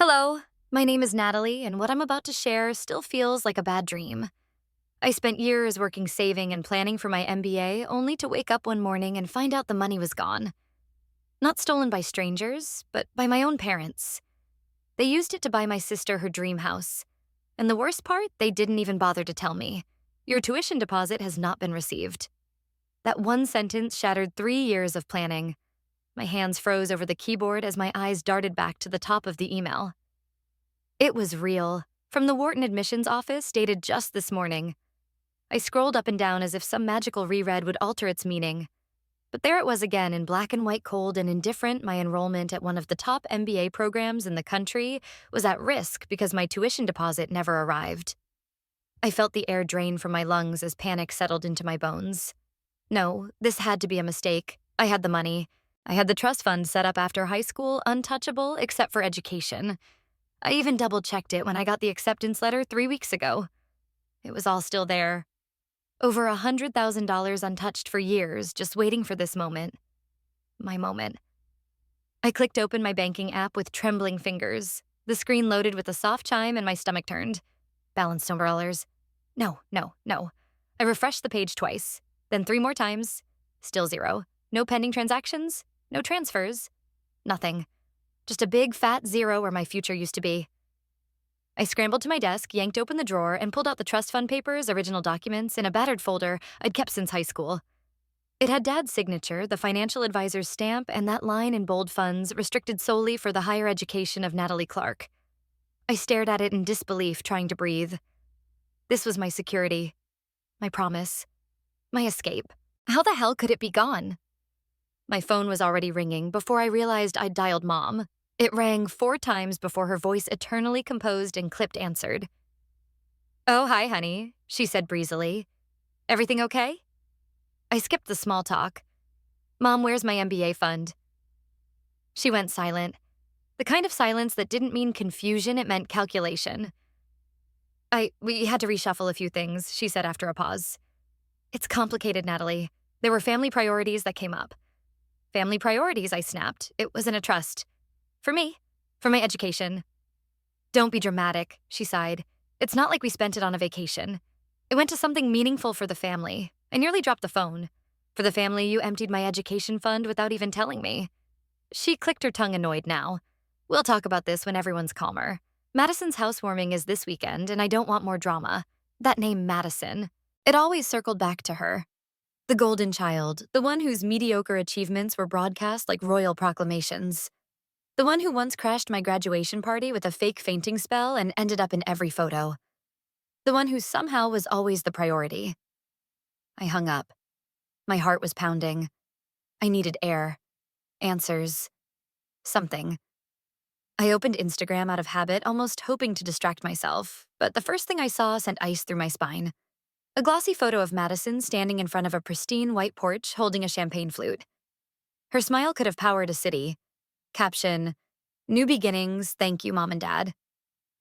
Hello, my name is Natalie, and what I'm about to share still feels like a bad dream. I spent years working saving and planning for my MBA only to wake up one morning and find out the money was gone. Not stolen by strangers, but by my own parents. They used it to buy my sister her dream house. And the worst part, they didn't even bother to tell me. Your tuition deposit has not been received. That one sentence shattered 3 years of planning. My hands froze over the keyboard as my eyes darted back to the top of the email. It was real, from the Wharton admissions office dated just this morning. I scrolled up and down as if some magical reread would alter its meaning. But there it was again in black and white cold and indifferent. My enrollment at one of the top MBA programs in the country was at risk because my tuition deposit never arrived. I felt the air drain from my lungs as panic settled into my bones. No, this had to be a mistake. I had the money. I had the trust fund set up after high school, untouchable except for education. I even double-checked it when I got the acceptance letter 3 weeks ago. It was all still there. Over $100,000 untouched for years, just waiting for this moment. My moment. I clicked open my banking app with trembling fingers. The screen loaded with a soft chime and my stomach turned. Balanced $0. No. I refreshed the page twice, then 3 more times. Still zero. No pending transactions, no transfers, nothing. Just a big, fat zero where my future used to be. I scrambled to my desk, yanked open the drawer, and pulled out the trust fund papers, original documents, in a battered folder I'd kept since high school. It had Dad's signature, the financial advisor's stamp, and that line in bold funds restricted solely for the higher education of Natalie Clark. I stared at it in disbelief, trying to breathe. This was my security, my promise, my escape. How the hell could it be gone? My phone was already ringing before I realized I'd dialed Mom. It rang 4 times before her voice, eternally composed and clipped, answered. "Oh, hi, honey," she said breezily. "Everything okay?" I skipped the small talk. "Mom, where's my MBA fund?" She went silent. The kind of silence that didn't mean confusion, it meant calculation. We had to reshuffle a few things," she said after a pause. "It's complicated, Natalie. There were family priorities that came up." "Family priorities," I snapped. "It was in a trust. For me. For my education." "Don't be dramatic," she sighed. "It's not like we spent it on a vacation. It went to something meaningful for the family." I nearly dropped the phone. "For the family, you emptied my education fund without even telling me." She clicked her tongue, annoyed now. "We'll talk about this when everyone's calmer. Madison's housewarming is this weekend, and I don't want more drama." That name, Madison. It always circled back to her. The golden child, the one whose mediocre achievements were broadcast like royal proclamations. The one who once crashed my graduation party with a fake fainting spell and ended up in every photo. The one who somehow was always the priority. I hung up. My heart was pounding. I needed air. Answers. Something. I opened Instagram out of habit, almost hoping to distract myself, but the first thing I saw sent ice through my spine. A glossy photo of Madison standing in front of a pristine white porch holding a champagne flute. Her smile could have powered a city. Caption, "New beginnings, thank you, Mom and Dad."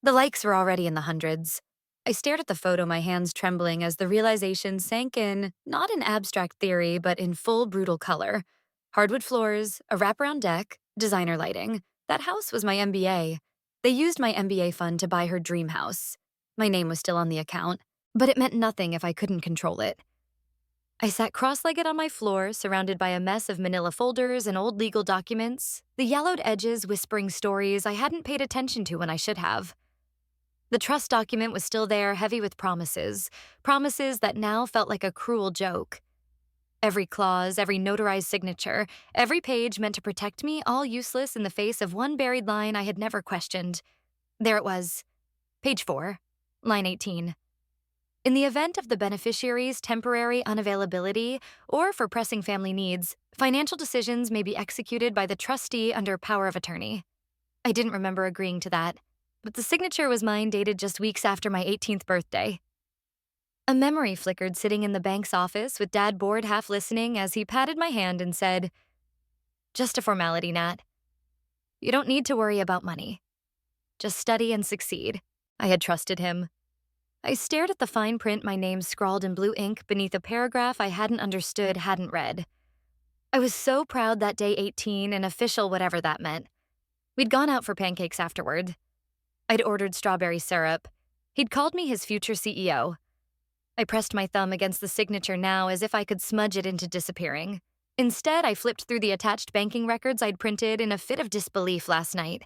The likes were already in the hundreds. I stared at the photo, my hands trembling as the realization sank in, not in abstract theory, but in full brutal color. Hardwood floors, a wraparound deck, designer lighting. That house was my MBA. They used my MBA fund to buy her dream house. My name was still on the account, but it meant nothing if I couldn't control it. I sat cross-legged on my floor, surrounded by a mess of manila folders and old legal documents, the yellowed edges whispering stories I hadn't paid attention to when I should have. The trust document was still there, heavy with promises that now felt like a cruel joke. Every clause, every notarized signature, every page meant to protect me, all useless in the face of one buried line I had never questioned. There it was. Page 4, line 18. In the event of the beneficiary's temporary unavailability or for pressing family needs, financial decisions may be executed by the trustee under power of attorney. I didn't remember agreeing to that, but the signature was mine, dated just weeks after my 18th birthday. A memory flickered sitting in the bank's office with Dad bored, half listening as he patted my hand and said, "Just a formality, Nat. You don't need to worry about money. Just study and succeed." I had trusted him. I stared at the fine print, my name scrawled in blue ink beneath a paragraph I hadn't understood, hadn't read. I was so proud that day, 18, and official, whatever that meant. We'd gone out for pancakes afterward. I'd ordered strawberry syrup. He'd called me his future CEO. I pressed my thumb against the signature now as if I could smudge it into disappearing. Instead, I flipped through the attached banking records I'd printed in a fit of disbelief last night.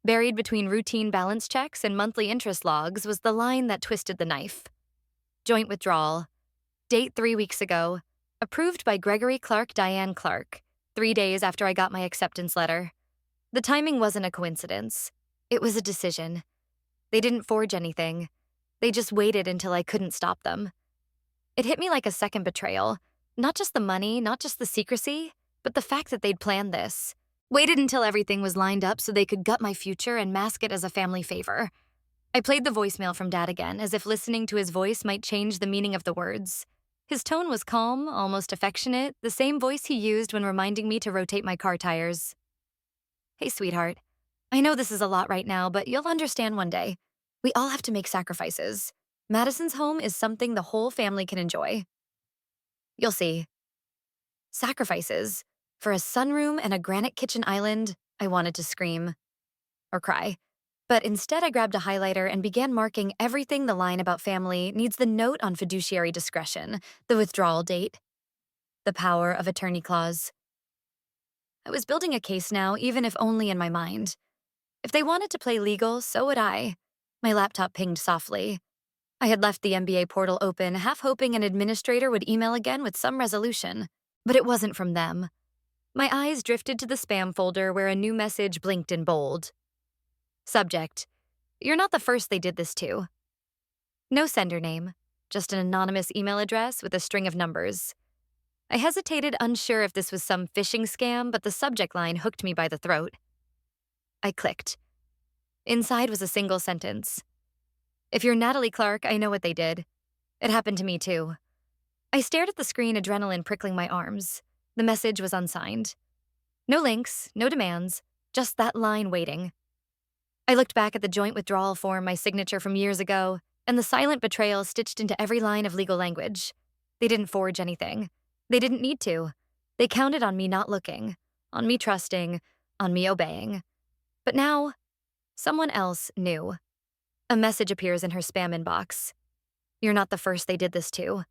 Buried between routine balance checks and monthly interest logs was the line that twisted the knife. Joint withdrawal. Date 3 weeks ago. Approved by Gregory Clark Diane Clark, 3 days after I got my acceptance letter. The timing wasn't a coincidence. It was a decision. They didn't forge anything. They just waited until I couldn't stop them. It hit me like a second betrayal. Not just the money, not just the secrecy, but the fact that they'd planned this. Waited until everything was lined up so they could gut my future and mask it as a family favor. I played the voicemail from Dad again, as if listening to his voice might change the meaning of the words. His tone was calm, almost affectionate, the same voice he used when reminding me to rotate my car tires. Hey, sweetheart. I know this is a lot right now, but you'll understand one day. We all have to make sacrifices. Madison's home is something the whole family can enjoy. You'll see. Sacrifices. For a sunroom and a granite kitchen island, I wanted to scream. Or cry. But instead I grabbed a highlighter and began marking everything the line about family needs the note on fiduciary discretion, the withdrawal date, the power of attorney clause. I was building a case now, even if only in my mind. If they wanted to play legal, so would I. My laptop pinged softly. I had left the MBA portal open, half hoping an administrator would email again with some resolution. But it wasn't from them. My eyes drifted to the spam folder where a new message blinked in bold. Subject: You're not the first they did this to. No sender name, just an anonymous email address with a string of numbers. I hesitated, unsure if this was some phishing scam, but the subject line hooked me by the throat. I clicked. Inside was a single sentence. If you're Natalie Clark, I know what they did. It happened to me too. I stared at the screen, adrenaline prickling my arms. The message was unsigned. No links, no demands, just that line waiting. I looked back at the joint withdrawal form, my signature from years ago, and the silent betrayal stitched into every line of legal language. They didn't forge anything. They didn't need to. They counted on me not looking, on me trusting, on me obeying. But now, someone else knew. A message appears in her spam inbox. You're not the first they did this to.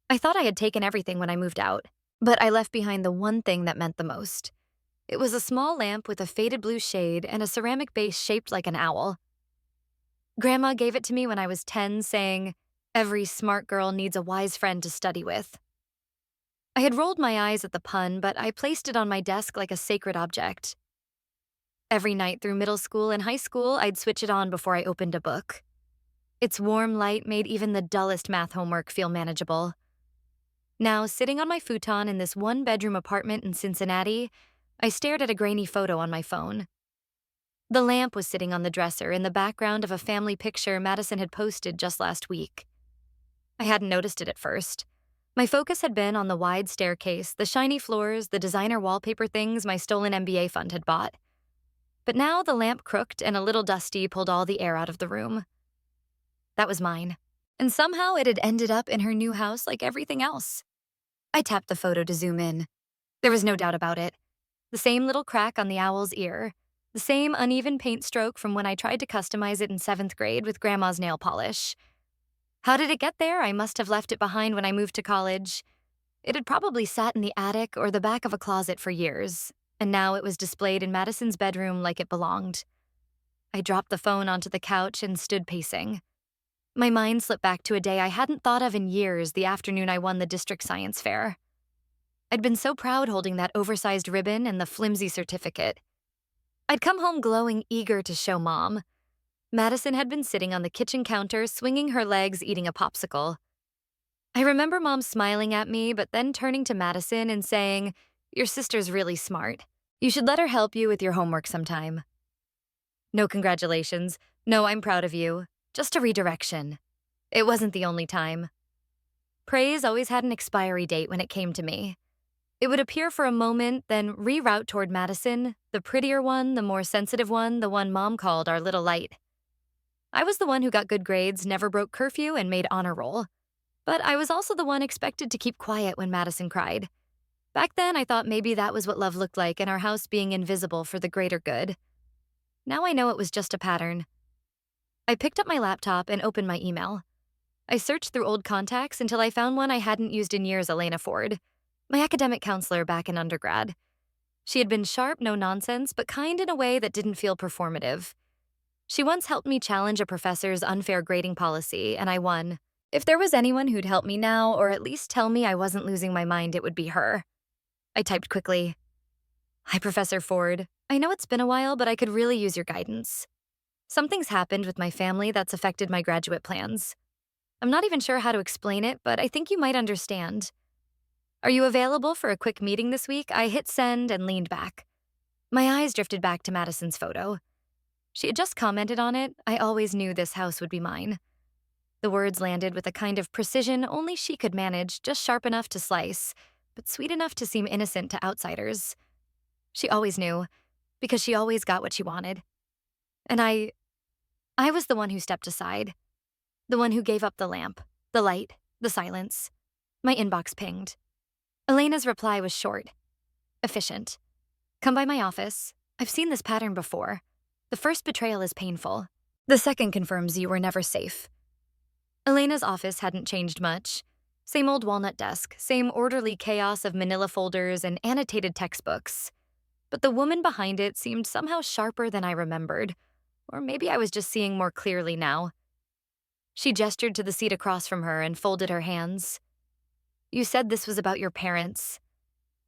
I thought I had taken everything when I moved out, but I left behind the one thing that meant the most. It was a small lamp with a faded blue shade and a ceramic base shaped like an owl. Grandma gave it to me when I was 10, saying, "Every smart girl needs a wise friend to study with." I had rolled my eyes at the pun, but I placed it on my desk like a sacred object. Every night through middle school and high school, I'd switch it on before I opened a book. Its warm light made even the dullest math homework feel manageable. Now, sitting on my futon in this one-bedroom apartment in Cincinnati, I stared at a grainy photo on my phone. The lamp was sitting on the dresser in the background of a family picture Madison had posted just last week. I hadn't noticed it at first. My focus had been on the wide staircase, the shiny floors, the designer wallpaper things my stolen MBA fund had bought. But now the lamp crooked and a little dusty pulled all the air out of the room. That was mine. And somehow it had ended up in her new house like everything else. I tapped the photo to zoom in. There was no doubt about it. The same little crack on the owl's ear. The same uneven paint stroke from when I tried to customize it in 7th grade with Grandma's nail polish. How did it get there? I must have left it behind when I moved to college. It had probably sat in the attic or the back of a closet for years, and now it was displayed in Madison's bedroom like it belonged. I dropped the phone onto the couch and stood pacing. My mind slipped back to a day I hadn't thought of in years, the afternoon I won the district science fair. I'd been so proud holding that oversized ribbon and the flimsy certificate. I'd come home glowing, eager to show Mom. Madison had been sitting on the kitchen counter, swinging her legs, eating a popsicle. I remember Mom smiling at me, but then turning to Madison and saying, "Your sister's really smart. You should let her help you with your homework sometime." No congratulations. No, I'm proud of you. Just a redirection. It wasn't the only time. Praise always had an expiry date when it came to me. It would appear for a moment, then reroute toward Madison, the prettier one, the more sensitive one, the one Mom called our little light. I was the one who got good grades, never broke curfew, and made honor roll. But I was also the one expected to keep quiet when Madison cried. Back then, I thought maybe that was what love looked like, and our house being invisible for the greater good. Now I know it was just a pattern. I picked up my laptop and opened my email. I searched through old contacts until I found one I hadn't used in years. Elena Ford, my academic counselor back in undergrad. She had been sharp, no nonsense, but kind in a way that didn't feel performative. She once helped me challenge a professor's unfair grading policy, and I won. If there was anyone who'd help me now, or at least tell me I wasn't losing my mind, it would be her. I typed quickly. Hi, Professor Ford. I know it's been a while, but I could really use your guidance. Something's happened with my family that's affected my graduate plans. I'm not even sure how to explain it, but I think you might understand. Are you available for a quick meeting this week? I hit send and leaned back. My eyes drifted back to Madison's photo. She had just commented on it. I always knew this house would be mine. The words landed with a kind of precision only she could manage, just sharp enough to slice, but sweet enough to seem innocent to outsiders. She always knew, because she always got what she wanted. And I was the one who stepped aside. The one who gave up the lamp, the light, the silence. My inbox pinged. Elena's reply was short, efficient. Come by my office. I've seen this pattern before. The first betrayal is painful. The second confirms you were never safe. Elena's office hadn't changed much. Same old walnut desk, same orderly chaos of manila folders and annotated textbooks. But the woman behind it seemed somehow sharper than I remembered. Or maybe I was just seeing more clearly now. She gestured to the seat across from her and folded her hands. You said this was about your parents.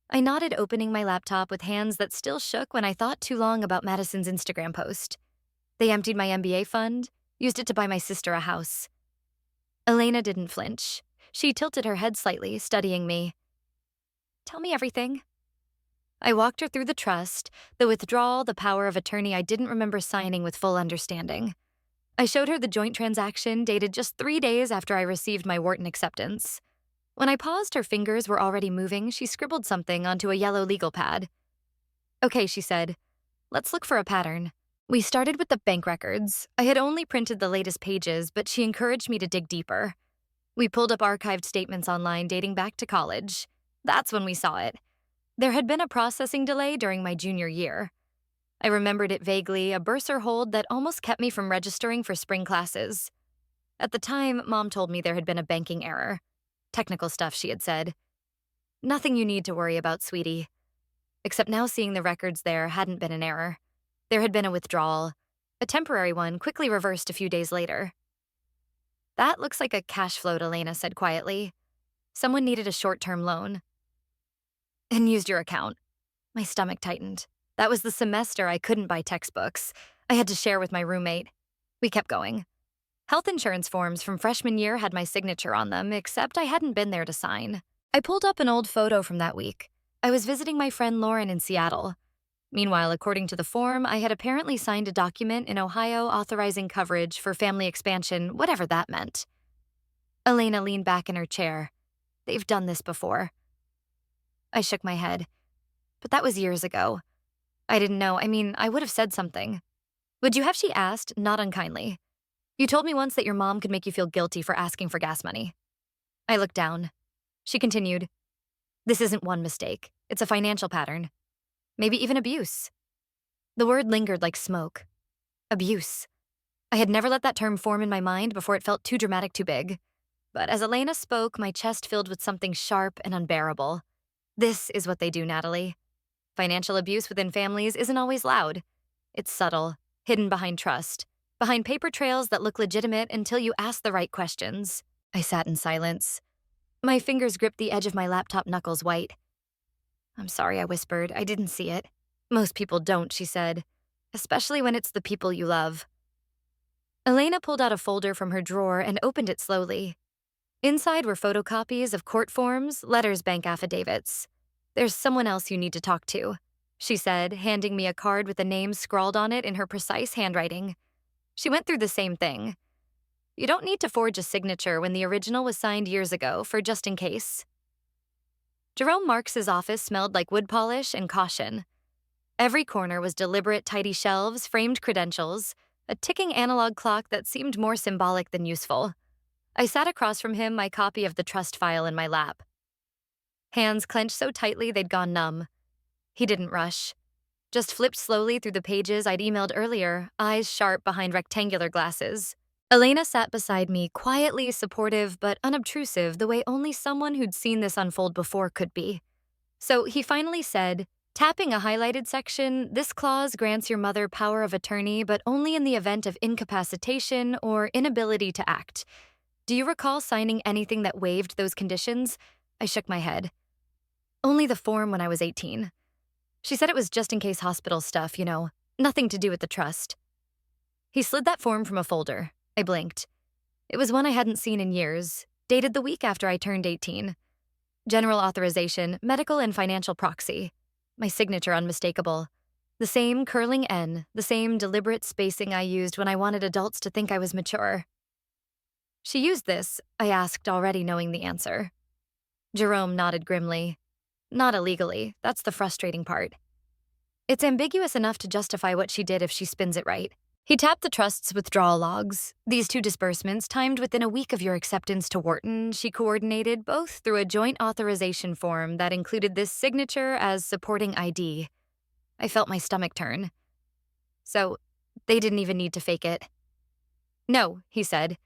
I nodded, opening my laptop with hands that still shook when I thought too long about Madison's Instagram post. They emptied my MBA fund, used it to buy my sister a house. Elena didn't flinch. She tilted her head slightly, studying me. Tell me everything. I walked her through the trust, the withdrawal, the power of attorney I didn't remember signing with full understanding. I showed her the joint transaction dated just 3 days after I received my Wharton acceptance. When I paused, her fingers were already moving. She scribbled something onto a yellow legal pad. Okay, she said. Let's look for a pattern. We started with the bank records. I had only printed the latest pages, but she encouraged me to dig deeper. We pulled up archived statements online dating back to college. That's when we saw it. There had been a processing delay during my junior year. I remembered it vaguely, a bursar hold that almost kept me from registering for spring classes. At the time, Mom told me there had been a banking error. Technical stuff, she had said. Nothing you need to worry about, sweetie. Except now seeing the records there hadn't been an error. There had been a withdrawal, a temporary one quickly reversed a few days later. That looks like a cash float, Elena said quietly. Someone needed a short-term loan. And used your account. My stomach tightened. That was the semester I couldn't buy textbooks. I had to share with my roommate. We kept going. Health insurance forms from freshman year had my signature on them, except I hadn't been there to sign. I pulled up an old photo from that week. I was visiting my friend Lauren in Seattle. Meanwhile, according to the form, I had apparently signed a document in Ohio authorizing coverage for family expansion, whatever that meant. Elena leaned back in her chair. They've done this before. I shook my head. But that was years ago. I didn't know. I would have said something. Would you have, she asked, not unkindly. You told me once that your mom could make you feel guilty for asking for gas money. I looked down. She continued, this isn't one mistake. It's a financial pattern. Maybe even abuse. The word lingered like smoke. Abuse. I had never let that term form in my mind before it felt too dramatic, too big. But as Elena spoke, my chest filled with something sharp and unbearable. This is what they do, Natalie. Financial abuse within families isn't always loud. It's subtle, hidden behind trust, behind paper trails that look legitimate until you ask the right questions. I sat in silence. My fingers gripped the edge of my laptop knuckles white. I'm sorry, I whispered. I didn't see it. Most people don't, she said, especially when it's the people you love. Elena pulled out a folder from her drawer and opened it slowly. Inside were photocopies of court forms, letters, bank affidavits. There's someone else you need to talk to, she said, handing me a card with a name scrawled on it in her precise handwriting. She went through the same thing. You don't need to forge a signature when the original was signed years ago, for just in case. Jerome Marks's office smelled like wood polish and caution. Every corner was deliberate, tidy shelves, framed credentials, a ticking analog clock that seemed more symbolic than useful. I sat across from him, my copy of the trust file in my lap. Hands clenched so tightly they'd gone numb. He didn't rush. Just flipped slowly through the pages I'd emailed earlier, eyes sharp behind rectangular glasses. Elena sat beside me, quietly supportive but unobtrusive the way only someone who'd seen this unfold before could be. So he finally said, tapping a highlighted section, this clause grants your mother power of attorney, but only in the event of incapacitation or inability to act. Do you recall signing anything that waived those conditions? I shook my head. Only the form when I was 18. She said it was just in case hospital stuff, nothing to do with the trust. He slid that form from a folder. I blinked. It was one I hadn't seen in years, dated the week after I turned 18. General authorization, medical and financial proxy. My signature unmistakable. The same curling N, the same deliberate spacing I used when I wanted adults to think I was mature. She used this, I asked, already knowing the answer. Jerome nodded grimly. Not illegally, that's the frustrating part. It's ambiguous enough to justify what she did if she spins it right. He tapped the trust's withdrawal logs. These two disbursements, timed within a week of your acceptance to Wharton, she coordinated both through a joint authorization form that included this signature as supporting ID. I felt my stomach turn. So, they didn't even need to fake it. No, he said.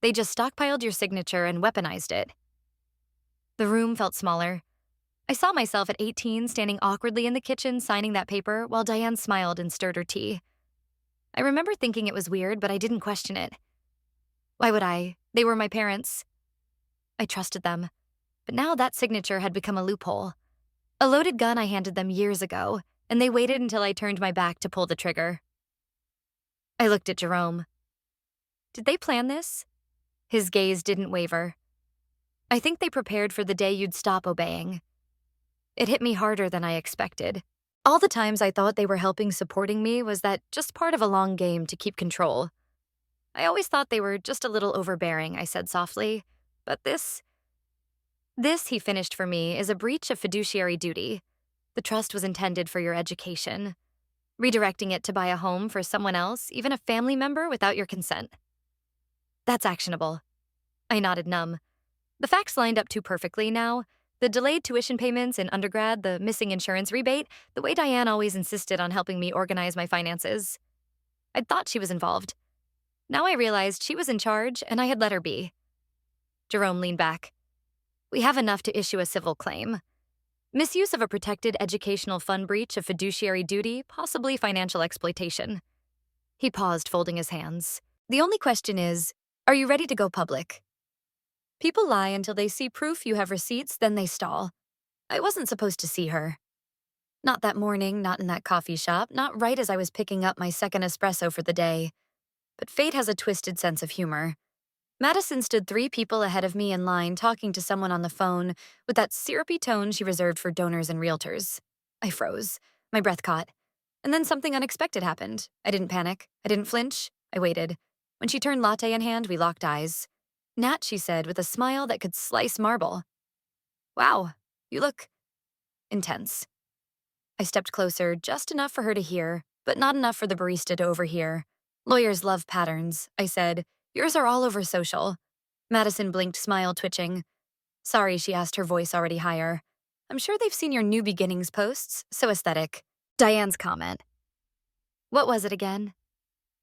They just stockpiled your signature and weaponized it. The room felt smaller. I saw myself at 18 standing awkwardly in the kitchen signing that paper while Diane smiled and stirred her tea. I remember thinking it was weird, but I didn't question it. Why would I? They were my parents. I trusted them. But now that signature had become a loophole. A loaded gun I handed them years ago, and they waited until I turned my back to pull the trigger. I looked at Jerome. Did they plan this? His gaze didn't waver. I think they prepared for the day you'd stop obeying. It hit me harder than I expected. All the times I thought they were supporting me was that just part of a long game to keep control. I always thought they were just a little overbearing, I said softly. But this, he finished for me, is a breach of fiduciary duty. The trust was intended for your education. Redirecting it to buy a home for someone else, even a family member, without your consent. That's actionable. I nodded numb. The facts lined up too perfectly now. The delayed tuition payments in undergrad, the missing insurance rebate, the way Diane always insisted on helping me organize my finances. I'd thought she was involved. Now I realized she was in charge, and I had let her be. Jerome leaned back. We have enough to issue a civil claim. Misuse of a protected educational fund, breach of fiduciary duty, possibly financial exploitation. He paused, folding his hands. The only question is, are you ready to go public? People lie until they see proof you have receipts, then they stall. I wasn't supposed to see her. Not that morning, not in that coffee shop, not right as I was picking up my second espresso for the day. But fate has a twisted sense of humor. Madison stood 3 people ahead of me in line talking to someone on the phone with that syrupy tone she reserved for donors and realtors. I froze. My breath caught. And then something unexpected happened. I didn't panic. I didn't flinch. I waited. When she turned latte in hand, we locked eyes. Nat, she said, with a smile that could slice marble. Wow, you look intense. I stepped closer, just enough for her to hear, but not enough for the barista to overhear. Lawyers love patterns, I said. Yours are all over social. Madison blinked, smile twitching. Sorry, she asked, her voice already higher. I'm sure they've seen your New Beginnings posts, so aesthetic. Diane's comment. What was it again?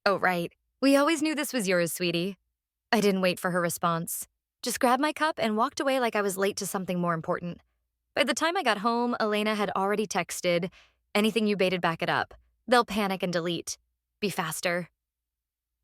Oh, right. We always knew this was yours, sweetie. I didn't wait for her response. Just grabbed my cup and walked away like I was late to something more important. By the time I got home, Elena had already texted, anything you baited, back it up. They'll panic and delete. Be faster.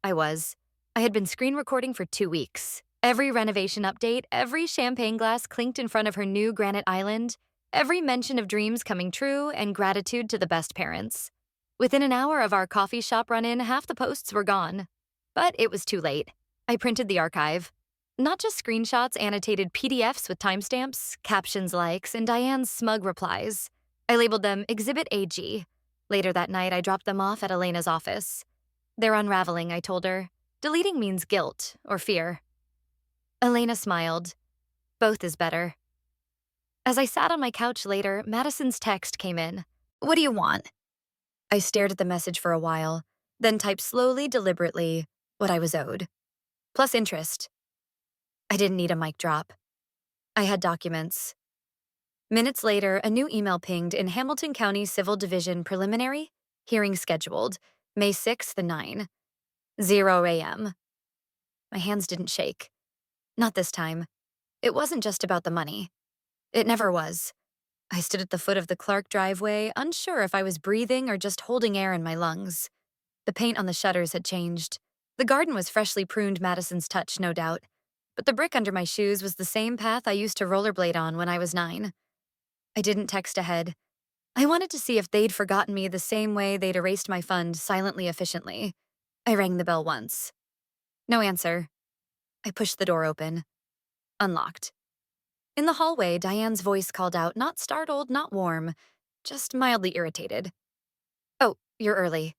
I was. I had been screen recording for 2 weeks. Every renovation update, every champagne glass clinked in front of her new granite island, every mention of dreams coming true and gratitude to the best parents. Within an hour of our coffee shop run-in, half the posts were gone. But it was too late. I printed the archive. Not just screenshots, annotated PDFs with timestamps, captions, likes, and Diane's smug replies. I labeled them Exhibit AG. Later that night, I dropped them off at Elena's office. They're unraveling, I told her. Deleting means guilt or fear. Elena smiled. Both is better. As I sat on my couch later, Madison's text came in. What do you want? I stared at the message for a while, then typed slowly, deliberately, what I was owed. Plus interest. I didn't need a mic drop. I had documents. Minutes later, a new email pinged in Hamilton County Civil Division Preliminary, hearing scheduled, May 6th, 9:00 a.m. My hands didn't shake. Not this time. It wasn't just about the money. It never was. I stood at the foot of the Clark driveway, unsure if I was breathing or just holding air in my lungs. The paint on the shutters had changed. The garden was freshly pruned Madison's touch, no doubt. But the brick under my shoes was the same path I used to rollerblade on when I was 9. I didn't text ahead. I wanted to see if they'd forgotten me the same way they'd erased my fund silently efficiently. I rang the bell once. No answer. I pushed the door open. Unlocked. In the hallway, Diane's voice called out, not startled, not warm, just mildly irritated. "Oh, you're early."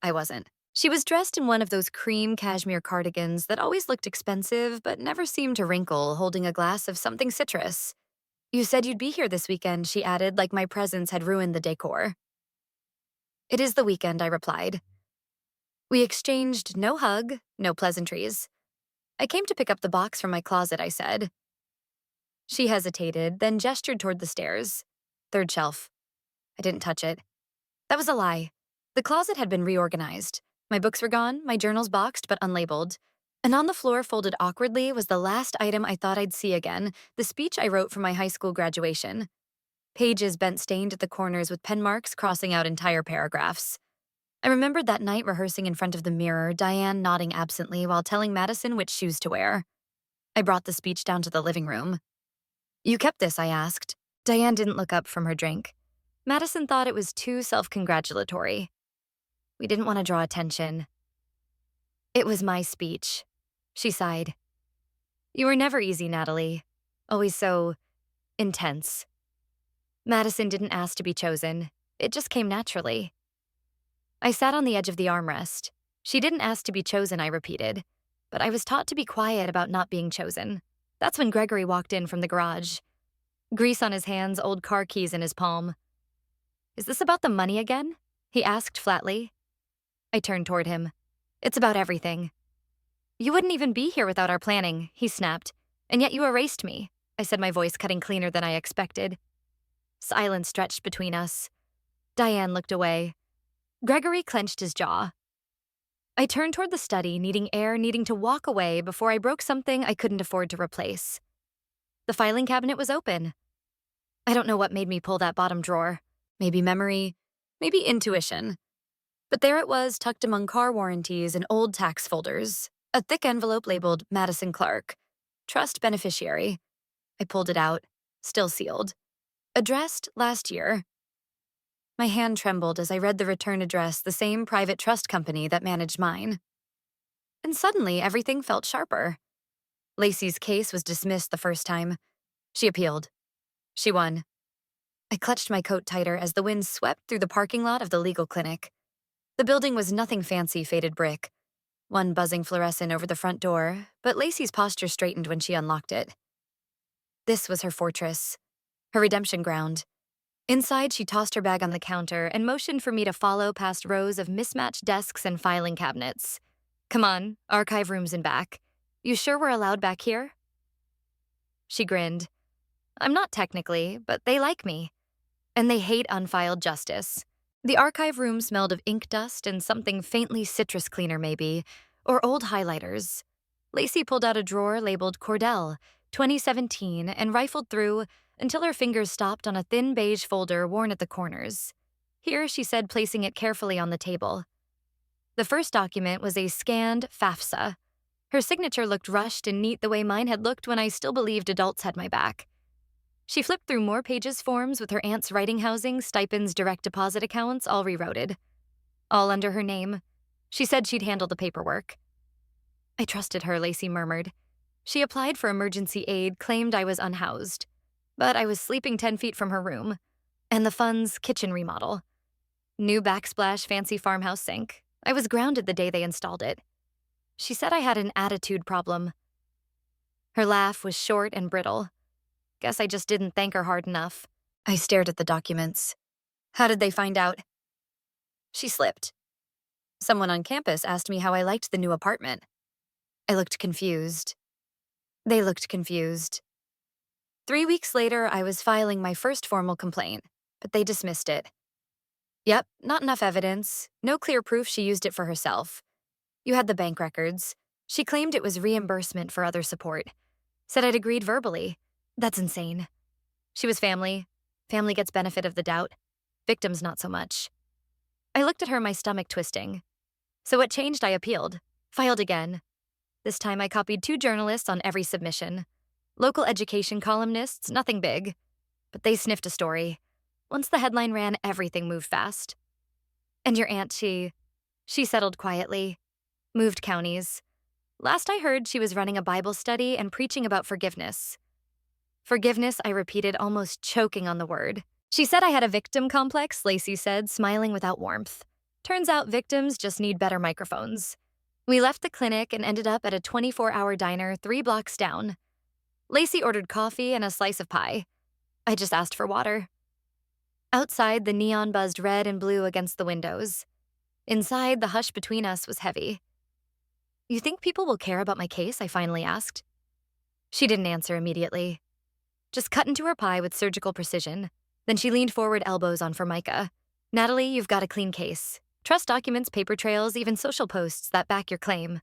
I wasn't. She was dressed in one of those cream cashmere cardigans that always looked expensive but never seemed to wrinkle, holding a glass of something citrus. "You said you'd be here this weekend," she added, like my presence had ruined the decor. "It is the weekend," I replied. We exchanged no hug, no pleasantries. "I came to pick up the box from my closet," I said. She hesitated, then gestured toward the stairs. "Third shelf." I didn't touch it. That was a lie. The closet had been reorganized. My books were gone, my journals boxed but unlabeled. And on the floor, folded awkwardly, was the last item I thought I'd see again, the speech I wrote for my high school graduation. Pages bent stained at the corners with pen marks crossing out entire paragraphs. I remembered that night rehearsing in front of the mirror, Diane nodding absently while telling Madison which shoes to wear. I brought the speech down to the living room. "You kept this?" I asked. Diane didn't look up from her drink. Madison thought it was too self-congratulatory. We didn't want to draw attention. "It was my speech," she sighed. "You were never easy, Natalie. Always so intense." Madison didn't ask to be chosen. It just came naturally. I sat on the edge of the armrest. "She didn't ask to be chosen," I repeated. But I was taught to be quiet about not being chosen. That's when Gregory walked in from the garage. Grease on his hands, old car keys in his palm. "Is this about the money again?" he asked flatly. I turned toward him. "It's about everything." "You wouldn't even be here without our planning," he snapped. "And yet you erased me," I said, my voice cutting cleaner than I expected. Silence stretched between us. Diane looked away. Gregory clenched his jaw. I turned toward the study, needing air, needing to walk away before I broke something I couldn't afford to replace. The filing cabinet was open. I don't know what made me pull that bottom drawer. Maybe memory, maybe intuition. But there it was, tucked among car warranties and old tax folders. A thick envelope labeled Madison Clark, Trust Beneficiary. I pulled it out, still sealed. Addressed last year. My hand trembled as I read the return address, the same private trust company that managed mine. And suddenly, everything felt sharper. Lacey's case was dismissed the first time. She appealed. She won. I clutched my coat tighter as the wind swept through the parking lot of the legal clinic. The building was nothing fancy, faded brick. One buzzing fluorescent over the front door, but Lacey's posture straightened when she unlocked it. This was her fortress, her redemption ground. Inside, she tossed her bag on the counter and motioned for me to follow past rows of mismatched desks and filing cabinets. "Come on, archive room's in back. You sure we're allowed back here?" She grinned. "I'm not technically, but they like me. And they hate unfiled justice." The archive room smelled of ink dust and something faintly citrus cleaner maybe, or old highlighters. Lacey pulled out a drawer labeled Cordell, 2017, and rifled through until her fingers stopped on a thin beige folder worn at the corners. "Here," she said, placing it carefully on the table. The first document was a scanned FAFSA. Her signature looked rushed and neat the way mine had looked when I still believed adults had my back. She flipped through more pages forms with her aunt's writing housing, stipends, direct deposit accounts, all rerouted. All under her name. She said she'd handle the paperwork. "I trusted her," Lacey murmured. She applied for emergency aid, claimed I was unhoused. But I was sleeping 10 feet from her room. And the fund's kitchen remodel. New backsplash fancy farmhouse sink. I was grounded the day they installed it. She said I had an attitude problem. Her laugh was short and brittle. Guess I just didn't thank her hard enough. I stared at the documents. "How did they find out?" She slipped. "Someone on campus asked me how I liked the new apartment." I looked confused. They looked confused. 3 weeks later, I was filing my first formal complaint, but they dismissed it. Yep, not enough evidence, no clear proof she used it for herself. You had the bank records. She claimed it was reimbursement for other support. Said I'd agreed verbally. That's insane. She was family. Family gets benefit of the doubt. Victims not so much. I looked at her, my stomach twisting. So what changed? I appealed. Filed again. This time I copied 2 journalists on every submission. Local education columnists, nothing big. But they sniffed a story. Once the headline ran, everything moved fast. And your aunt, she settled quietly. Moved counties. Last I heard, she was running a Bible study and preaching about forgiveness. Forgiveness, I repeated, almost choking on the word. She said I had a victim complex, Lacey said, smiling without warmth. Turns out victims just need better microphones. We left the clinic and ended up at a 24-hour diner 3 blocks down. Lacey ordered coffee and a slice of pie. I just asked for water. Outside, the neon buzzed red and blue against the windows. Inside, the hush between us was heavy. You think people will care about my case? I finally asked. She didn't answer immediately. Just cut into her pie with surgical precision. Then she leaned forward, elbows on Formica. Natalie, you've got a clean case. Trust documents, paper trails, even social posts that back your claim.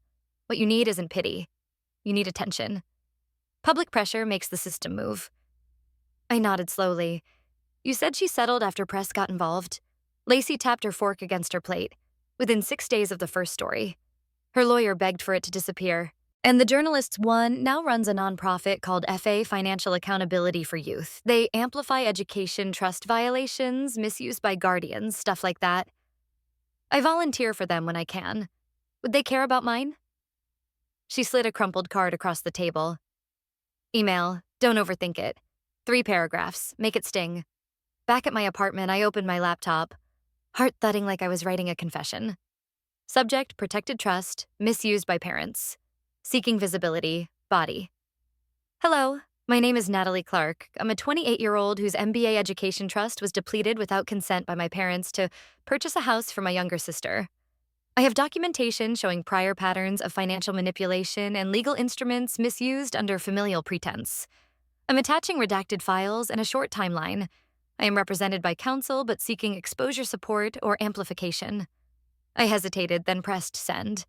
What you need isn't pity. You need attention. Public pressure makes the system move. I nodded slowly. You said she settled after press got involved. Lacey tapped her fork against her plate. Within 6 days of the first story. Her lawyer begged for it to disappear. And the journalist's one now runs a nonprofit called FA Financial Accountability for Youth. They amplify education trust violations, misuse by guardians, stuff like that. I volunteer for them when I can. Would they care about mine? She slid a crumpled card across the table. Email, don't overthink it. 3 paragraphs, make it sting. Back at my apartment, I opened my laptop, heart thudding like I was writing a confession. Subject, protected trust, misused by parents. Seeking visibility, body. Hello, my name is Natalie Clark. I'm a 28-year-old whose MBA education trust was depleted without consent by my parents to purchase a house for my younger sister. I have documentation showing prior patterns of financial manipulation and legal instruments misused under familial pretense. I'm attaching redacted files and a short timeline. I am represented by counsel but seeking exposure support or amplification. I hesitated, then pressed send.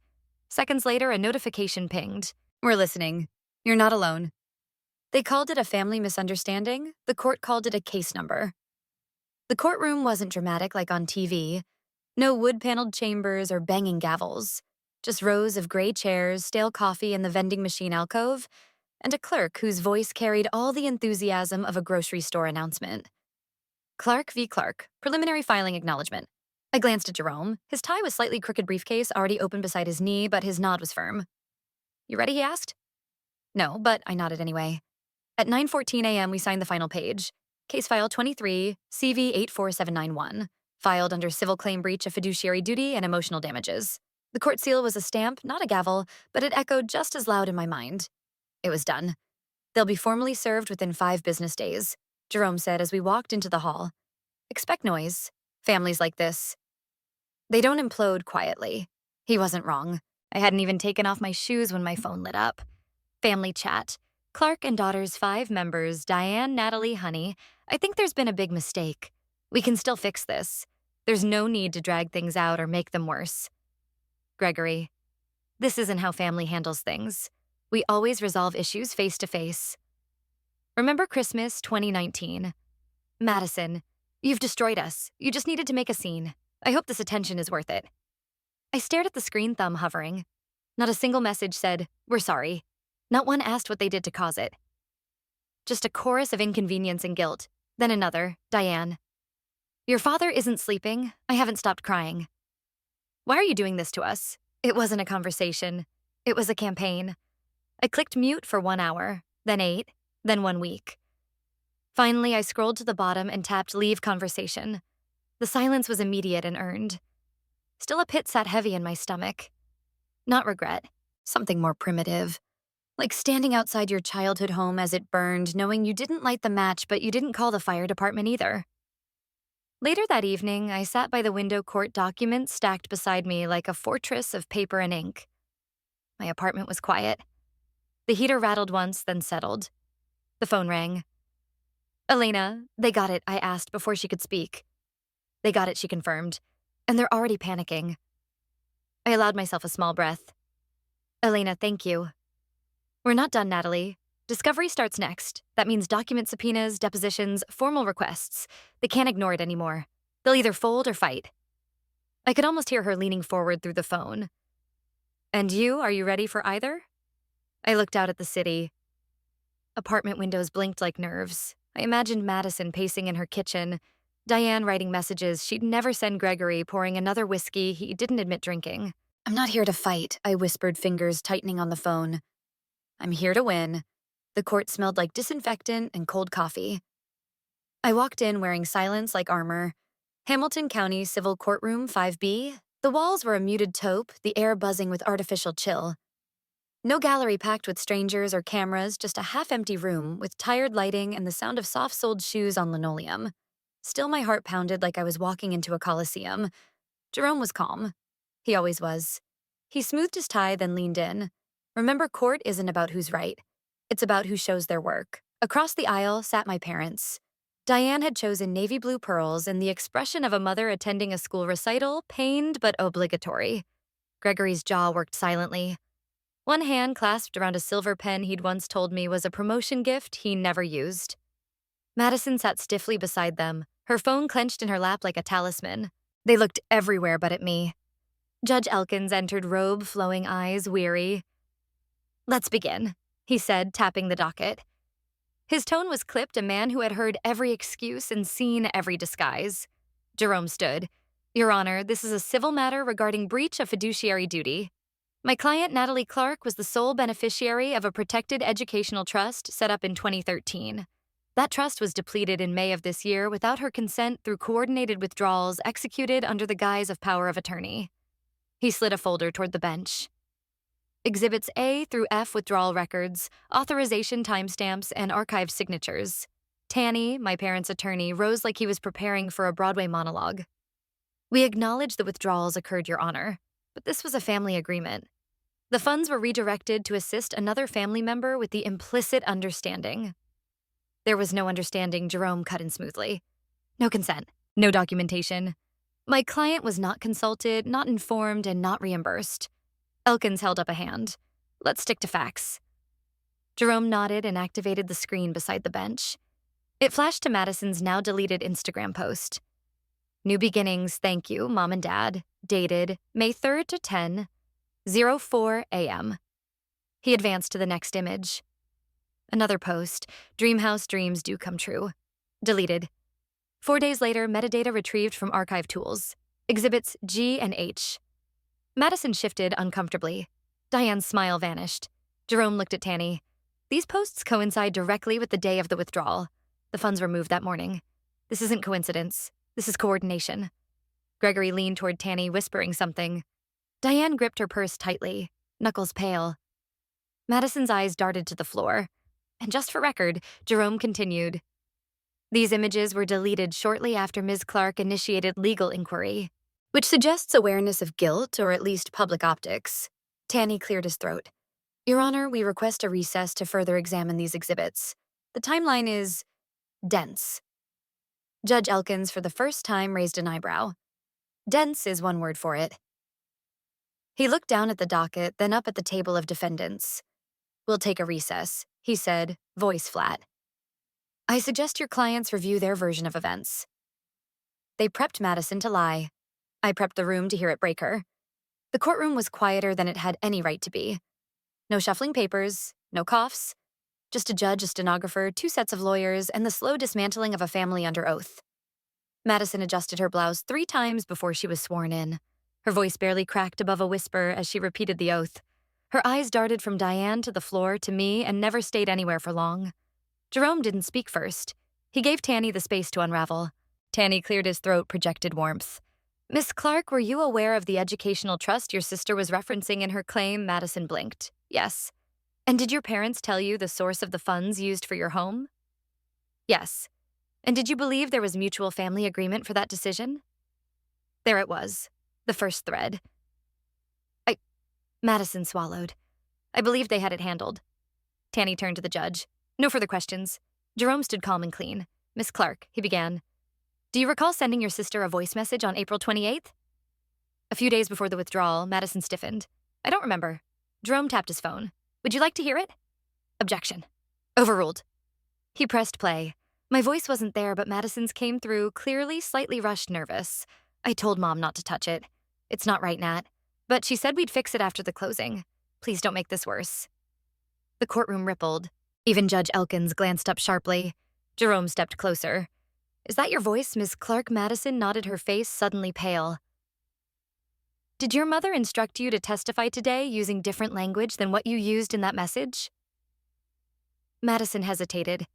Seconds later, a notification pinged. We're listening. You're not alone. They called it a family misunderstanding. The court called it a case number. The courtroom wasn't dramatic like on TV. No wood-paneled chambers or banging gavels. Just rows of gray chairs, stale coffee in the vending machine alcove, and a clerk whose voice carried all the enthusiasm of a grocery store announcement. Clark v. Clark, preliminary filing acknowledgement. I glanced at Jerome. His tie was slightly crooked briefcase already open beside his knee, but his nod was firm. You ready, he asked? No, but I nodded anyway. At 9:14 a.m., we signed the final page. Case file 23, CV 84791, filed under civil claim breach of fiduciary duty and emotional damages. The court seal was a stamp, not a gavel, but it echoed just as loud in my mind. It was done. They'll be formally served within 5 business days, Jerome said as we walked into the hall. Expect noise. Families like this. They don't implode quietly. He wasn't wrong. I hadn't even taken off my shoes when my phone lit up. Family chat. Clark and daughter's 5 members, Diane, Natalie, Honey. I think there's been a big mistake. We can still fix this. There's no need to drag things out or make them worse. Gregory. This isn't how family handles things. We always resolve issues face to face. Remember Christmas 2019? Madison. You've destroyed us. You just needed to make a scene. I hope this attention is worth it. I stared at the screen, thumb hovering. Not a single message said, we're sorry. Not one asked what they did to cause it. Just a chorus of inconvenience and guilt. Then another, Diane. Your father isn't sleeping. I haven't stopped crying. Why are you doing this to us? It wasn't a conversation. It was a campaign. I clicked mute for 1 hour, then 8, then 1 week. Finally, I scrolled to the bottom and tapped leave conversation. The silence was immediate and earned. Still a pit sat heavy in my stomach. Not regret, something more primitive. Like standing outside your childhood home as it burned, knowing you didn't light the match but you didn't call the fire department either. Later that evening, I sat by the window, court documents stacked beside me like a fortress of paper and ink. My apartment was quiet. The heater rattled once, then settled. The phone rang. Elena, they got it, I asked before she could speak. They got it, she confirmed. And they're already panicking. I allowed myself a small breath. Elena, thank you. We're not done, Natalie. Discovery starts next. That means document subpoenas, depositions, formal requests. They can't ignore it anymore. They'll either fold or fight. I could almost hear her leaning forward through the phone. And you, are you ready for either? I looked out at the city. Apartment windows blinked like nerves. I imagined Madison pacing in her kitchen, Diane writing messages she'd never send Gregory, pouring another whiskey he didn't admit drinking. I'm not here to fight, I whispered, fingers tightening on the phone. I'm here to win. The court smelled like disinfectant and cold coffee. I walked in wearing silence like armor. Hamilton County Civil Courtroom 5B. The walls were a muted taupe, the air buzzing with artificial chill. No gallery packed with strangers or cameras, just a half-empty room with tired lighting and the sound of soft-soled shoes on linoleum. Still, my heart pounded like I was walking into a coliseum. Jerome was calm. He always was. He smoothed his tie, then leaned in. Remember, court isn't about who's right. It's about who shows their work. Across the aisle sat my parents. Diane had chosen navy blue pearls, and the expression of a mother attending a school recital, pained but obligatory. Gregory's jaw worked silently. One hand clasped around a silver pen he'd once told me was a promotion gift he never used. Madison sat stiffly beside them, her phone clenched in her lap like a talisman. They looked everywhere but at me. Judge Elkins entered, robe, flowing eyes, weary. Let's begin, he said, tapping the docket. His tone was clipped, a man who had heard every excuse and seen every disguise. Jerome stood. Your Honor, this is a civil matter regarding breach of fiduciary duty. My client, Natalie Clark, was the sole beneficiary of a protected educational trust set up in 2013. That trust was depleted in May of this year without her consent through coordinated withdrawals executed under the guise of power of attorney. He slid a folder toward the bench. Exhibits A through F withdrawal records, authorization timestamps, and archived signatures. Tanny, my parents' attorney, rose like he was preparing for a Broadway monologue. We acknowledge the withdrawals occurred, Your Honor, but this was a family agreement. The funds were redirected to assist another family member with the implicit understanding. There was no understanding, Jerome cut in smoothly. No consent, no documentation. My client was not consulted, not informed, and not reimbursed. Elkins held up a hand. Let's stick to facts. Jerome nodded and activated the screen beside the bench. It flashed to Madison's now deleted Instagram post. New beginnings, thank you, Mom and Dad. Dated May 3rd to 10:04 a.m. He advanced to the next image. Another post. Dreamhouse dreams do come true. Deleted. 4 days later, metadata retrieved from archive tools. Exhibits G and H. Madison shifted uncomfortably. Diane's smile vanished. Jerome looked at Tanny. These posts coincide directly with the day of the withdrawal. The funds were moved that morning. This isn't coincidence. This is coordination. Gregory leaned toward Tanny, whispering something. Diane gripped her purse tightly, knuckles pale. Madison's eyes darted to the floor. And just for record, Jerome continued. These images were deleted shortly after Ms. Clark initiated legal inquiry, which suggests awareness of guilt or at least public optics. Tanny cleared his throat. Your Honor, we request a recess to further examine these exhibits. The timeline is dense. Judge Elkins for the first time raised an eyebrow. Dense is one word for it. He looked down at the docket, then up at the table of defendants. We'll take a recess, he said, voice flat. I suggest your clients review their version of events. They prepped Madison to lie. I prepped the room to hear it break her. The courtroom was quieter than it had any right to be. No shuffling papers, no coughs. Just a judge, a stenographer, 2 sets of lawyers, and the slow dismantling of a family under oath. Madison adjusted her blouse 3 times before she was sworn in. Her voice barely cracked above a whisper as she repeated the oath. Her eyes darted from Diane to the floor to me and never stayed anywhere for long. Jerome didn't speak first. He gave Tanny the space to unravel. Tanny cleared his throat, projected warmth. Miss Clark, were you aware of the educational trust your sister was referencing in her claim? Madison blinked. Yes. And did your parents tell you the source of the funds used for your home? Yes. And did you believe there was mutual family agreement for that decision? There it was, the first thread. Madison swallowed. I believed they had it handled. Tanny turned to the judge. No further questions. Jerome stood calm and clean. Miss Clark, he began. Do you recall sending your sister a voice message on April 28th? A few days before the withdrawal, Madison stiffened. I don't remember. Jerome tapped his phone. Would you like to hear it? Objection. Overruled. He pressed play. My voice wasn't there, but Madison's came through, clearly slightly rushed, nervous. I told Mom not to touch it. It's not right, Nat. But she said we'd fix it after the closing. Please don't make this worse. The courtroom rippled. Even Judge Elkins glanced up sharply. Jerome stepped closer. Is that your voice, Miss Clark? Madison nodded, her face suddenly pale. Did your mother instruct you to testify today using different language than what you used in that message? Madison hesitated.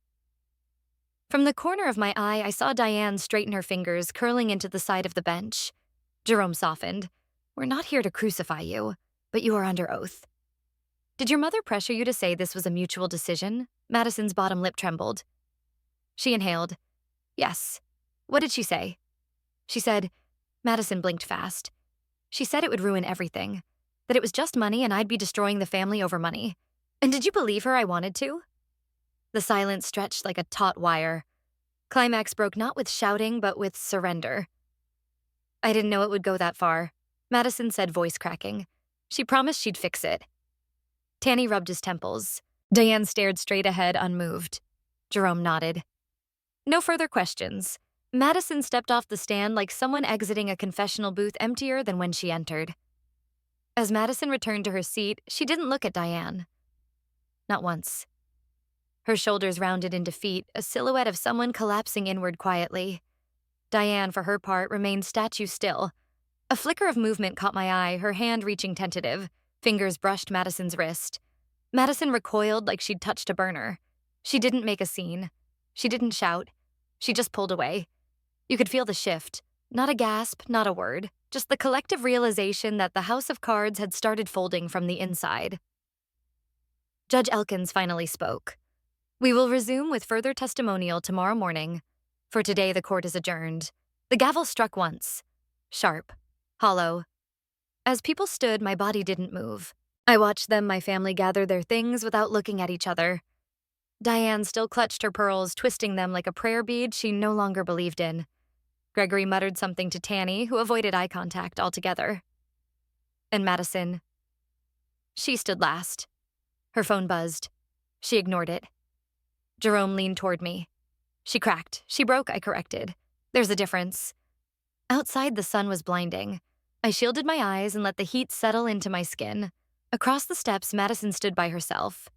From the corner of my eye, I saw Diane straighten her fingers, curling into the side of the bench. Jerome softened. We're not here to crucify you, but you are under oath. Did your mother pressure you to say this was a mutual decision? Madison's bottom lip trembled. She inhaled. Yes. What did she say? She said, Madison blinked fast. She said it would ruin everything, that it was just money and I'd be destroying the family over money. And did you believe her I wanted to? The silence stretched like a taut wire. Climax broke not with shouting, but with surrender. I didn't know it would go that far, Madison said, voice cracking. She promised she'd fix it. Tanny rubbed his temples. Diane stared straight ahead, unmoved. Jerome nodded. No further questions. Madison stepped off the stand like someone exiting a confessional booth emptier than when she entered. As Madison returned to her seat, she didn't look at Diane. Not once. Her shoulders rounded in defeat, a silhouette of someone collapsing inward quietly. Diane, for her part, remained statue still. A flicker of movement caught my eye, her hand reaching tentative. Fingers brushed Madison's wrist. Madison recoiled like she'd touched a burner. She didn't make a scene. She didn't shout. She just pulled away. You could feel the shift. Not a gasp, not a word. Just the collective realization that the house of cards had started folding from the inside. Judge Elkins finally spoke. We will resume with further testimonial tomorrow morning. For today, the court is adjourned. The gavel struck once. Sharp. Hollow. As people stood, my body didn't move. I watched them, my family, gather their things without looking at each other. Diane still clutched her pearls, twisting them like a prayer bead she no longer believed in. Gregory muttered something to Tanny, who avoided eye contact altogether. And Madison. She stood last. Her phone buzzed. She ignored it. Jerome leaned toward me. She cracked. She broke, I corrected. There's a difference. Outside, the sun was blinding. I shielded my eyes and let the heat settle into my skin. Across the steps, Madison stood by herself.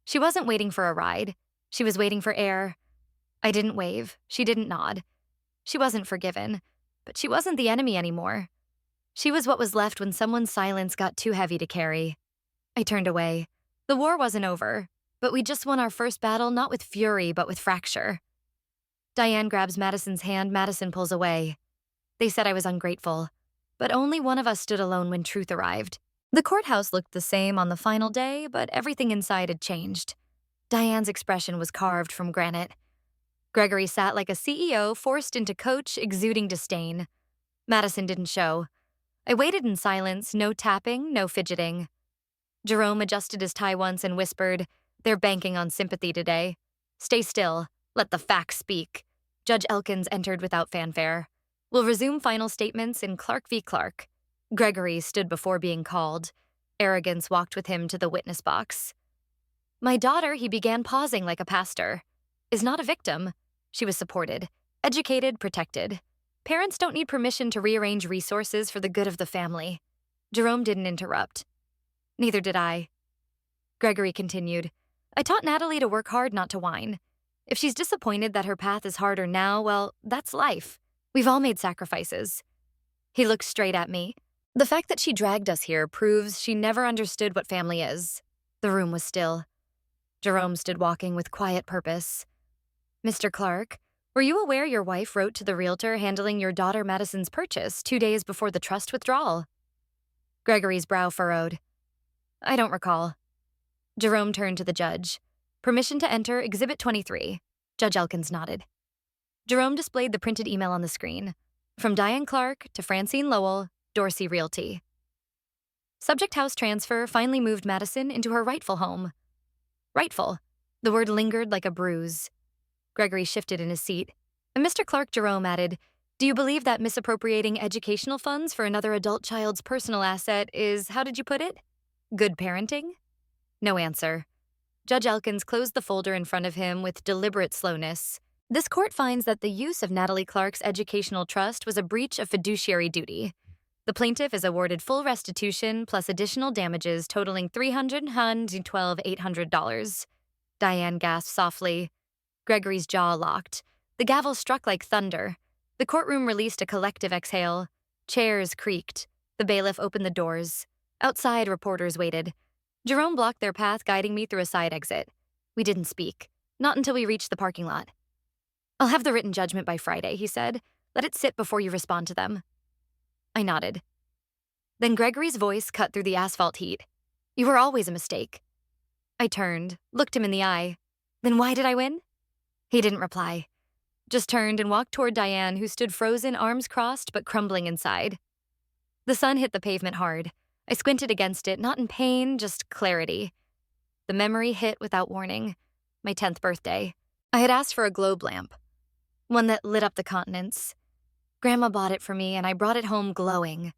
She wasn't waiting for a ride. She was waiting for air. I didn't wave. She didn't nod. She wasn't forgiven, but she wasn't the enemy anymore. She was what was left when someone's silence got too heavy to carry. I turned away. The war wasn't over, but we just won our first battle not with fury, but with fracture. Diane grabs Madison's hand, Madison pulls away. They said I was ungrateful, but only one of us stood alone when truth arrived. The courthouse looked the same on the final day, but everything inside had changed. Diane's expression was carved from granite. Gregory sat like a CEO forced into coach, exuding disdain. Madison didn't show. I waited in silence, no tapping, no fidgeting. Jerome adjusted his tie once and whispered, They're banking on sympathy today. Stay still. Let the facts speak. Judge Elkins entered without fanfare. We'll resume final statements in Clark v. Clark. Gregory stood before being called. Arrogance walked with him to the witness box. My daughter, he began, pausing like a pastor, is not a victim. She was supported, educated, protected. Parents don't need permission to rearrange resources for the good of the family. Jerome didn't interrupt. Neither did I. Gregory continued. I taught Natalie to work hard, not to whine. If she's disappointed that her path is harder now, well, that's life. We've all made sacrifices. He looked straight at me. The fact that she dragged us here proves she never understood what family is. The room was still. Jerome stood walking with quiet purpose. Mr. Clark, were you aware your wife wrote to the realtor handling your daughter Madison's purchase 2 days before the trust withdrawal? Gregory's brow furrowed. I don't recall. Jerome turned to the judge. Permission to enter Exhibit 23. Judge Elkins nodded. Jerome displayed the printed email on the screen. From Diane Clark to Francine Lowell, Dorsey Realty. Subject house transfer finally moved Madison into her rightful home. Rightful. The word lingered like a bruise. Gregory shifted in his seat, and Mr. Clark Jerome added, "Do you believe that misappropriating educational funds for another adult child's personal asset is, how did you put it, good parenting?" No answer. Judge Elkins closed the folder in front of him with deliberate slowness. This court finds that the use of Natalie Clark's educational trust was a breach of fiduciary duty. The plaintiff is awarded full restitution plus additional damages totaling $312,800. Diane gasped softly. Gregory's jaw locked. The gavel struck like thunder. The courtroom released a collective exhale. Chairs creaked. The bailiff opened the doors. Outside, reporters waited. Jerome blocked their path, guiding me through a side exit. We didn't speak. Not until we reached the parking lot. "I'll have the written judgment by Friday," he said. "Let it sit before you respond to them." I nodded. Then Gregory's voice cut through the asphalt heat. "You were always a mistake." I turned, looked him in the eye. "Then why did I win?" He didn't reply. Just turned and walked toward Diane, who stood frozen, arms crossed, but crumbling inside. The sun hit the pavement hard. I squinted against it, not in pain, just clarity. The memory hit without warning. My 10th birthday. I had asked for a globe lamp, one that lit up the continents. Grandma bought it for me, and I brought it home glowing.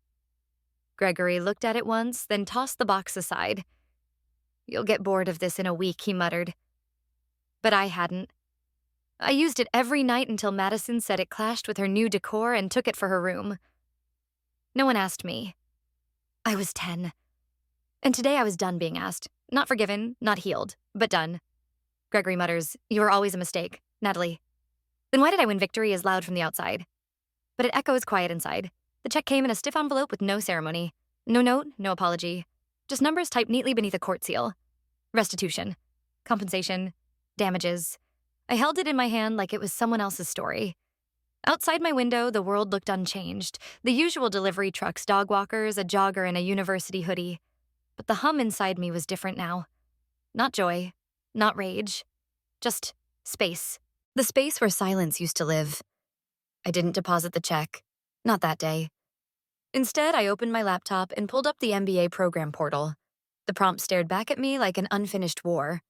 Gregory looked at it once, then tossed the box aside. "You'll get bored of this in a week," he muttered. But I hadn't. I used it every night until Madison said it clashed with her new decor and took it for her room. No one asked me. I was 10. And today I was done being asked. Not forgiven, not healed, but done. Gregory mutters, "You were always a mistake, Natalie." Then why did I win victory is loud from the outside. But it echoes quiet inside. The check came in a stiff envelope with no ceremony. No note, no apology. Just numbers typed neatly beneath a court seal. Restitution. Compensation. Damages. I held it in my hand like it was someone else's story. Outside my window, the world looked unchanged. The usual delivery trucks, dog walkers, a jogger, and a university hoodie. But the hum inside me was different now. Not joy. Not rage. Just space. The space where silence used to live. I didn't deposit the check. Not that day. Instead, I opened my laptop and pulled up the MBA program portal. The prompt stared back at me like an unfinished war.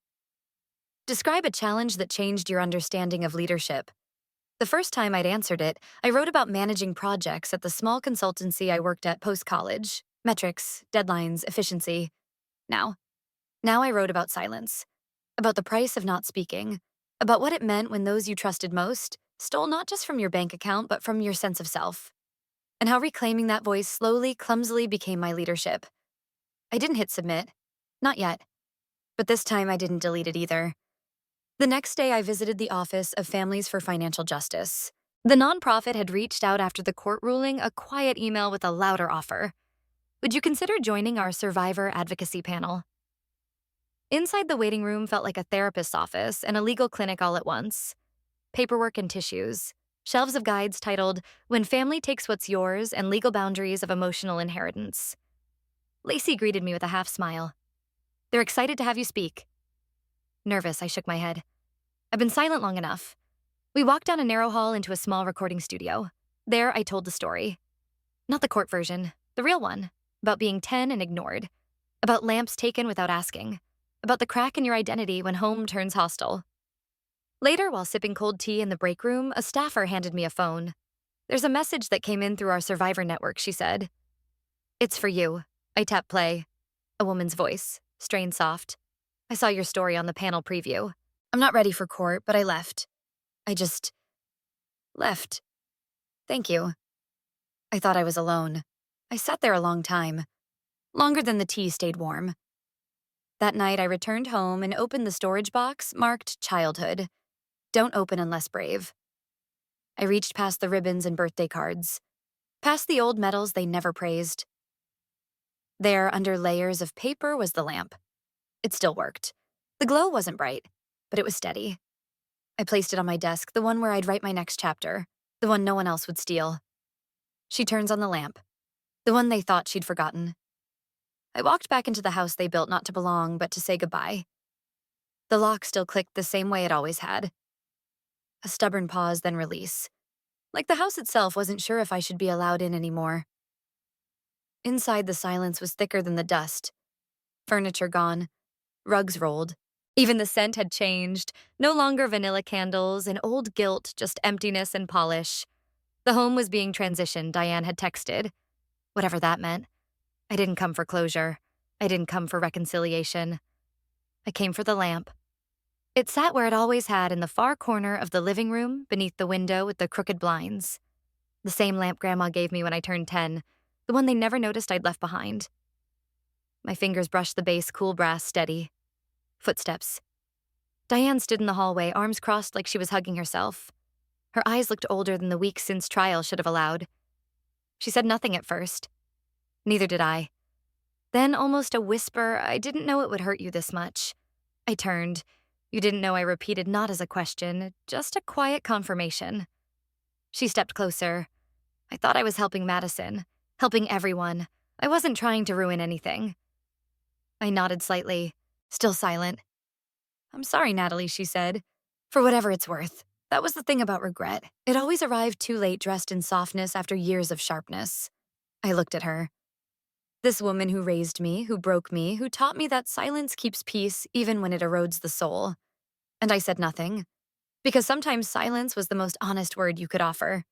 Describe a challenge that changed your understanding of leadership. The first time I'd answered it, I wrote about managing projects at the small consultancy I worked at post-college. Metrics, deadlines, efficiency. Now I wrote about silence. About the price of not speaking. About what it meant when those you trusted most stole not just from your bank account, but from your sense of self. And how reclaiming that voice slowly, clumsily became my leadership. I didn't hit submit. Not yet. But this time I didn't delete it either. The next day I visited the Office of Families for Financial Justice. The nonprofit had reached out after the court ruling, a quiet email with a louder offer. Would you consider joining our survivor advocacy panel? Inside the waiting room felt like a therapist's office and a legal clinic all at once. Paperwork and tissues. Shelves of guides titled, "When Family Takes What's Yours and Legal Boundaries of Emotional Inheritance." Lacey greeted me with a half smile. "They're excited to have you speak." Nervous, I shook my head. I've been silent long enough. We walked down a narrow hall into a small recording studio. There, I told the story. Not the court version, the real one. About being 10 and ignored. About lamps taken without asking. About the crack in your identity when home turns hostile. Later, while sipping cold tea in the break room, a staffer handed me a phone. "There's a message that came in through our survivor network," she said. "It's for you." I tapped play. A woman's voice, strained soft. "I saw your story on the panel preview. I'm not ready for court, but I left. I just left. Thank you." I thought I was alone. I sat there a long time. Longer than the tea stayed warm. That night, I returned home and opened the storage box marked childhood. Don't open unless brave. I reached past the ribbons and birthday cards. Past the old medals they never praised. There, under layers of paper, was the lamp. It still worked. The glow wasn't bright, but it was steady. I placed it on my desk, the one where I'd write my next chapter, the one no one else would steal. She turns on the lamp, the one they thought she'd forgotten. I walked back into the house they built not to belong, but to say goodbye. The lock still clicked the same way it always had. A stubborn pause, then release. Like the house itself wasn't sure if I should be allowed in anymore. Inside, the silence was thicker than the dust. Furniture gone, rugs rolled, Even the scent had changed. No longer vanilla candles and old guilt, just emptiness and polish. The home was being transitioned, Diane had texted. Whatever that meant. I didn't come for closure. I didn't come for reconciliation. I came for the lamp. It sat where it always had, in the far corner of the living room, beneath the window with the crooked blinds. The same lamp Grandma gave me when I turned 10, the one they never noticed I'd left behind. My fingers brushed the base, cool brass steady. Footsteps. Diane stood in the hallway, arms crossed like she was hugging herself. Her eyes looked older than the weeks since trial should have allowed. She said nothing at first. Neither did I. Then, almost a whisper, I didn't know it would hurt you this much. I turned. You didn't know I repeated not as a question, just a quiet confirmation. She stepped closer. I thought I was helping Madison, helping everyone. I wasn't trying to ruin anything. I nodded slightly, still silent. I'm sorry, Natalie, she said. For whatever it's worth. That was the thing about regret. It always arrived too late, dressed in softness after years of sharpness. I looked at her. This woman who raised me, who broke me, who taught me that silence keeps peace even when it erodes the soul. And I said nothing, because sometimes silence was the most honest word you could offer.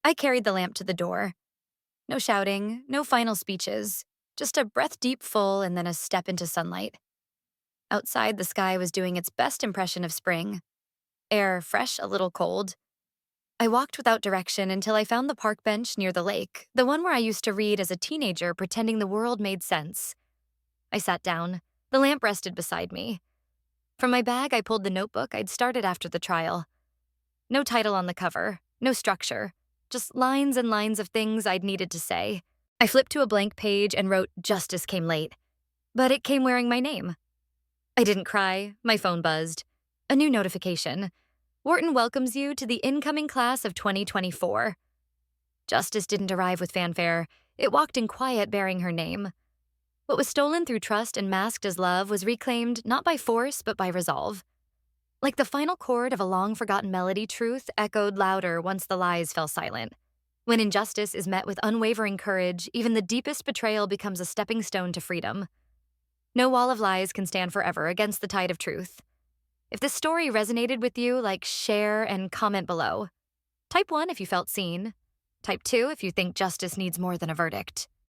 I carried the lamp to the door. No shouting, no final speeches, just a breath deep full and then a step into sunlight. Outside, the sky was doing its best impression of spring. Air fresh, a little cold. I walked without direction until I found the park bench near the lake, the one where I used to read as a teenager pretending the world made sense. I sat down. The lamp rested beside me. From my bag, I pulled the notebook I'd started after the trial. No title on the cover, no structure, just lines and lines of things I'd needed to say. I flipped to a blank page and wrote, "Justice came late." But it came wearing my name. I didn't cry. My phone buzzed. A new notification. Wharton welcomes you to the incoming class of 2024. Justice didn't arrive with fanfare. It walked in quiet, bearing her name. What was stolen through trust and masked as love was reclaimed not by force, but by resolve. Like the final chord of a long-forgotten melody, truth echoed louder once the lies fell silent. When injustice is met with unwavering courage, even the deepest betrayal becomes a stepping stone to freedom. No wall of lies can stand forever against the tide of truth. If this story resonated with you, share and comment below. Type 1 if you felt seen. Type 2 if you think justice needs more than a verdict.